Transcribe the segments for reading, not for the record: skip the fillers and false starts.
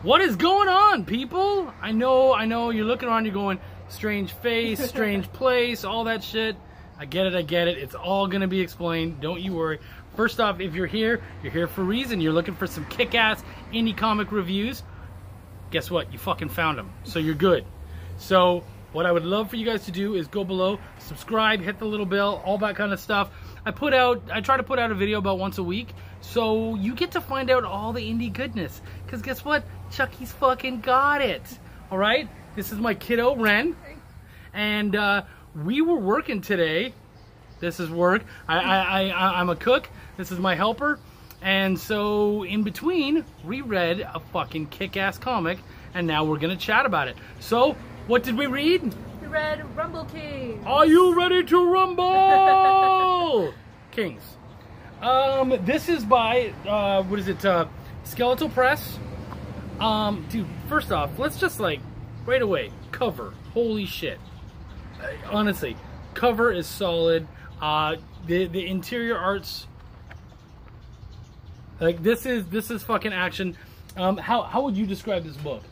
What is going on, people? I know, you're looking around, you're going, strange face, strange place, all that shit. I get it. It's all gonna be explained, don't you worry. First off, if you're here for a reason. You're looking for some kick-ass indie comic reviews. Guess what? You fucking found them, so you're good. So, what I would love for you guys to do is go below, subscribe, hit the little bell, all that kind of stuff. I try to put out a video about once a week, so you get to find out all the indie goodness. Because guess what? Chucky's fucking got it. Alright? This is my kiddo, Ren. And we were working today. This is work. I'm a cook. This is my helper. And so, in between, we read a fucking kick-ass comic, and now we're going to chat about it. So, what did we read? We read Rumble Kings. Are you ready to rumble? Kings. This is by, what is it, Skeletal Press. Dude, first off, let's just like, right away, cover. Holy shit. Honestly, cover is solid. The interior arts, like, this is fucking action. How would you describe this book?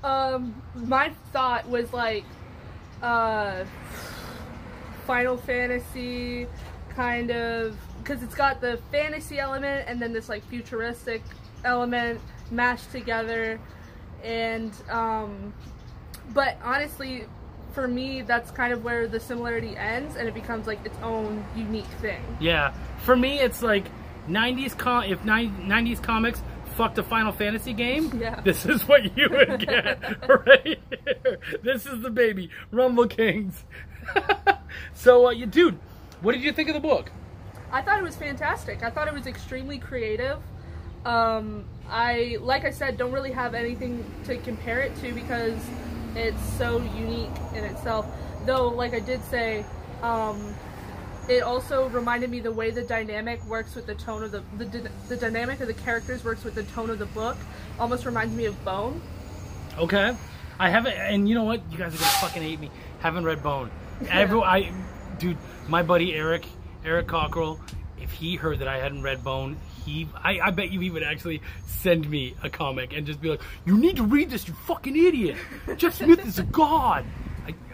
My thought was like, Final Fantasy, kind of, because it's got the fantasy element and then this like futuristic element mashed together, and but honestly, for me, that's kind of where the similarity ends and it becomes like its own unique thing. Yeah, for me, it's like 90s comics fucked a Final Fantasy game. Yeah. This is what you would get right here. This is the baby, Rumble Kings. So, dude, what did you think of the book? I thought it was fantastic. I thought it was extremely creative. Like I said, don't really have anything to compare it to because it's so unique in itself. Though, like I did say, it also reminded me the way the dynamic works with the tone of the dynamic of the characters works with the tone of the book. Almost reminds me of Bone. Okay, I haven't, and you know what? You guys are gonna fucking hate me. Haven't read Bone. Dude, my buddy Eric Cockrell, if he heard that I hadn't read Bone, I bet you he would actually send me a comic and just be like, "You need to read this, you fucking idiot. Jeff Smith is a god."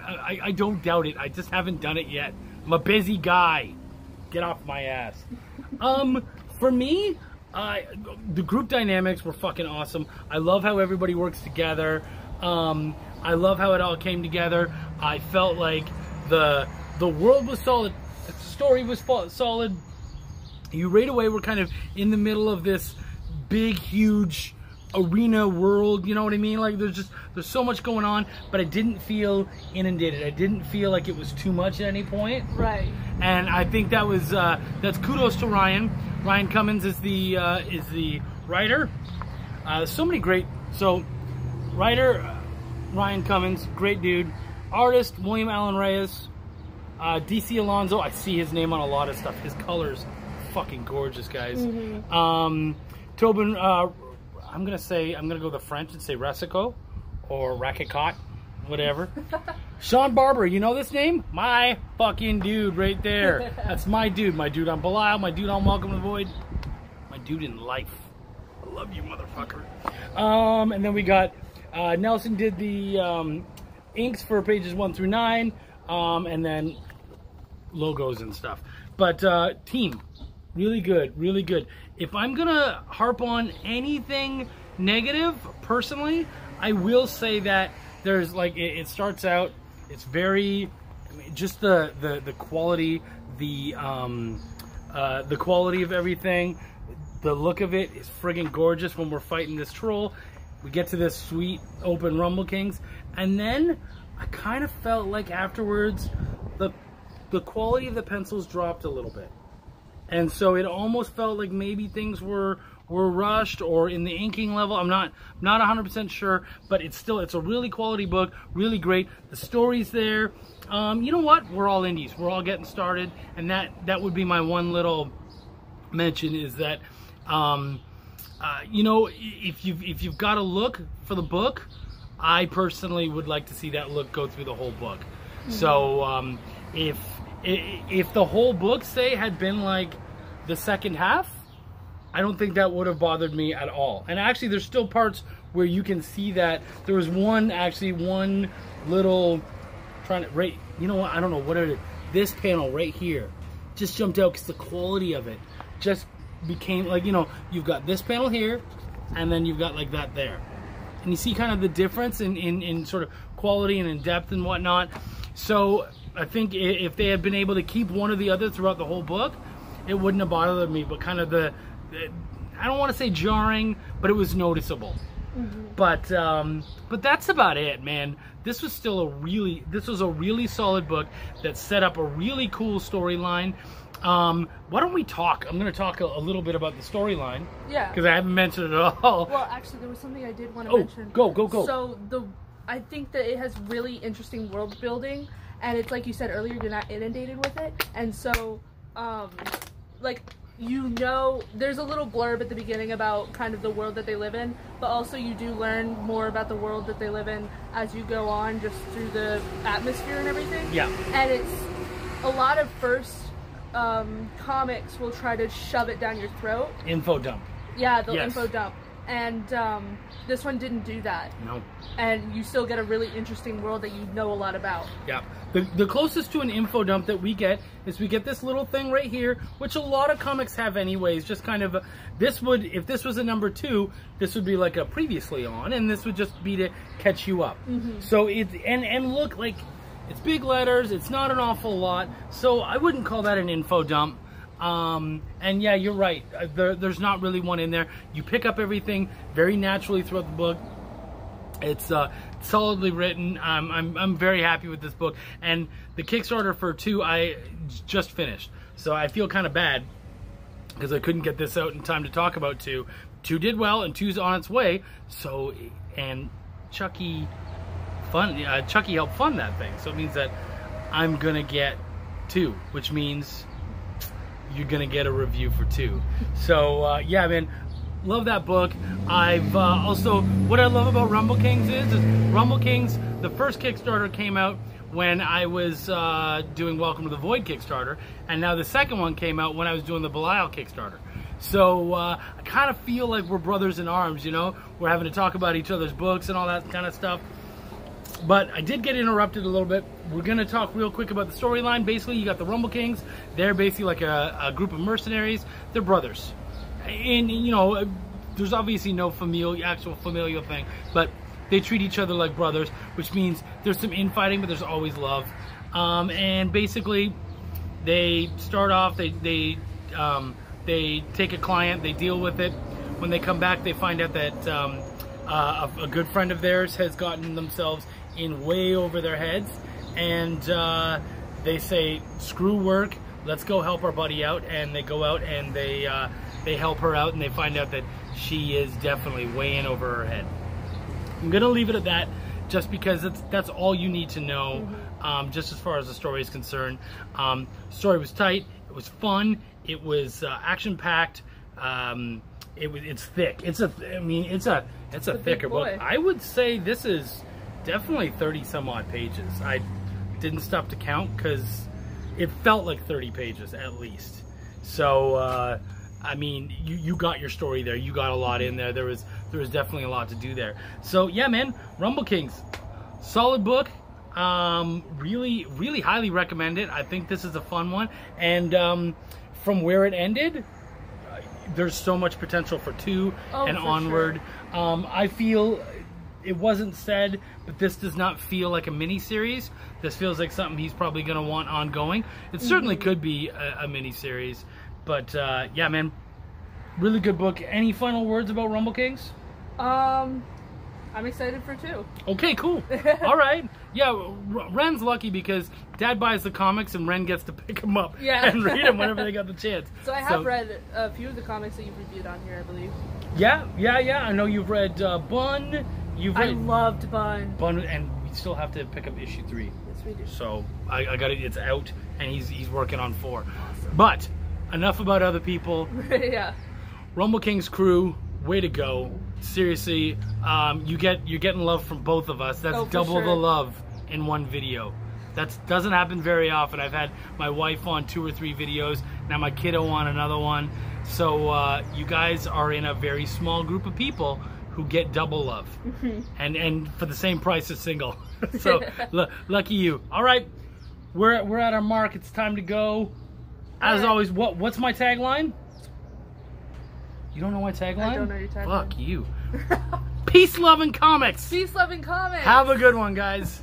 I don't doubt it. I just haven't done it yet. I'm a busy guy. Get off my ass. For me, the group dynamics were fucking awesome. I love how everybody works together. I love how it all came together. I felt like the world was solid. The story was solid. You right away were kind of in the middle of this big, huge arena world, you know what I mean? Like, there's so much going on, but I didn't feel inundated. I didn't feel like it was too much at any point. Right. And I think that was that's kudos to Ryan. Ryan Cummins is the writer. Writer Ryan Cummins, great dude. Artist William Allen Reyes. DC Alonso, I see his name on a lot of stuff. His colors, fucking gorgeous, guys. Mm-hmm. Tobin, I'm gonna go the French and say Ressico or Rackicot, whatever. Sean Barber, you know this name? My fucking dude right there. That's my dude. My dude on Belial, my dude on Welcome to the Void, my dude in life. I love you, motherfucker. And then we got Nelson did the inks for pages 1 through 9, and then logos and stuff. But team, really good, really good. If I'm gonna harp on anything negative, personally, I will say that there's like, it starts out, it's very, I mean, just the quality, the quality of everything, the look of it is friggin' gorgeous when we're fighting this troll. We get to this sweet open Rumble Kings, and then I kind of felt like afterwards the quality of the pencils dropped a little bit. And so it almost felt like maybe things were rushed or in the inking level. I'm not 100% sure, but it's a really quality book, really great. The story's there. You know what? We're all indies. We're all getting started, and that would be my one little mention is that you know, if you've got a look for the book, I personally would like to see that look go through the whole book. Mm-hmm. So if the whole book, say, had been like the second half, I don't think that would have bothered me at all. And actually, there's still parts where you can see that. There was one little, right, you know what, I don't know what it is. This panel right here just jumped out because the quality of it just became like, you know, you've got this panel here, and then you've got like that there. And you see kind of the difference in sort of quality and in depth and whatnot. So I think if they had been able to keep one or the other throughout the whole book, it wouldn't have bothered me. But kind of the I don't want to say jarring, but it was noticeable. Mm-hmm. But that's about it, man. This was a really solid book that set up a really cool storyline. Why don't we talk? I'm going to talk a little bit about the storyline. Yeah. Because I haven't mentioned it at all. Well, actually, there was something I did want to mention. Go. So I think that it has really interesting world building, and it's like you said earlier, you're not inundated with it, and so like, you know, there's a little blurb at the beginning about kind of the world that they live in, but also you do learn more about the world that they live in as you go on, just through the atmosphere and everything. Yeah. And it's a lot of first comics will try to shove it down your throat. Info dump. Yeah, the info dump. And this one didn't do that. No. And you still get a really interesting world that you know a lot about. Yeah. The closest to an info dump that we get is we get this little thing right here, which a lot of comics have anyways, just kind of, if this was a number 2, this would be like a previously on, and this would just be to catch you up. Mm-hmm. So and look, like, it's big letters, it's not an awful lot, so I wouldn't call that an info dump. And yeah, you're right. There's not really one in there. You pick up everything very naturally throughout the book. It's solidly written. I'm very happy with this book. And the Kickstarter for 2, I just finished. So I feel kind of bad because I couldn't get this out in time to talk about 2. 2 did well, and 2's on its way. So, and Chucky helped fund that thing. So it means that I'm going to get 2, which means you're gonna get a review for 2. So yeah, man, love that book. I've also, what I love about Rumble Kings is Rumble Kings, the first Kickstarter came out when I was doing Welcome to the Void Kickstarter, and now the second one came out when I was doing the Belial Kickstarter. So I kind of feel like we're brothers in arms, you know? We're having to talk about each other's books and all that kind of stuff. But I did get interrupted a little bit. We're going to talk real quick about the storyline. Basically, you got the Rumble Kings. They're basically like a group of mercenaries. They're brothers. And, you know, there's obviously no actual familial thing, but they treat each other like brothers, which means there's some infighting, but there's always love. And basically, they start off, they take a client, they deal with it. When they come back, they find out that a good friend of theirs has gotten themselves in way over their heads, and they say, screw work, let's go help our buddy out. And they go out and they help her out, and they find out that she is definitely way in over her head. I'm gonna leave it at that, just because that's all you need to know. Mm-hmm. Just as far as the story is concerned. Story was tight, it was fun, it was action packed. It's thick. It's a thicker book. I would say this is definitely 30 some odd pages. I didn't stop to count because it felt like 30 pages at least. So I mean, you got your story there. You got a lot in there. There was definitely a lot to do there. So yeah, man, Rumble Kings, solid book. Really highly recommend it. I think this is a fun one, and from where it ended, there's so much potential for 2 and onward. Sure. I feel it wasn't said, but this does not feel like a mini-series. This feels like something he's probably going to want ongoing. It certainly could be a mini-series. But yeah, man, really good book. Any final words about Rumble Kings? I'm excited for 2. Okay, cool. All right. Yeah, Ren's lucky because Dad buys the comics and Ren gets to pick them up and read them whenever they got the chance. So I have read a few of the comics that you've reviewed on here, I believe. Yeah. I know you've read Bun. I loved Bun. Bun, and we still have to pick up issue 3. Yes, we do. So I got it. It's out, and he's working on 4. Awesome. But enough about other people. Yeah. Rumble Kings crew, way to go. Seriously, you're getting love from both of us. That's double the love in one video. That doesn't happen very often. I've had my wife on 2 or 3 videos, now my kiddo on another one. So you guys are in a very small group of people who get double love, and for the same price as single. So lucky you. All right, we're at our mark. It's time to go. As always, what's my tagline? You don't know my tagline? I don't know your tagline. Fuck you. Peace, love, and comics. Peace, love, and comics. Have a good one, guys.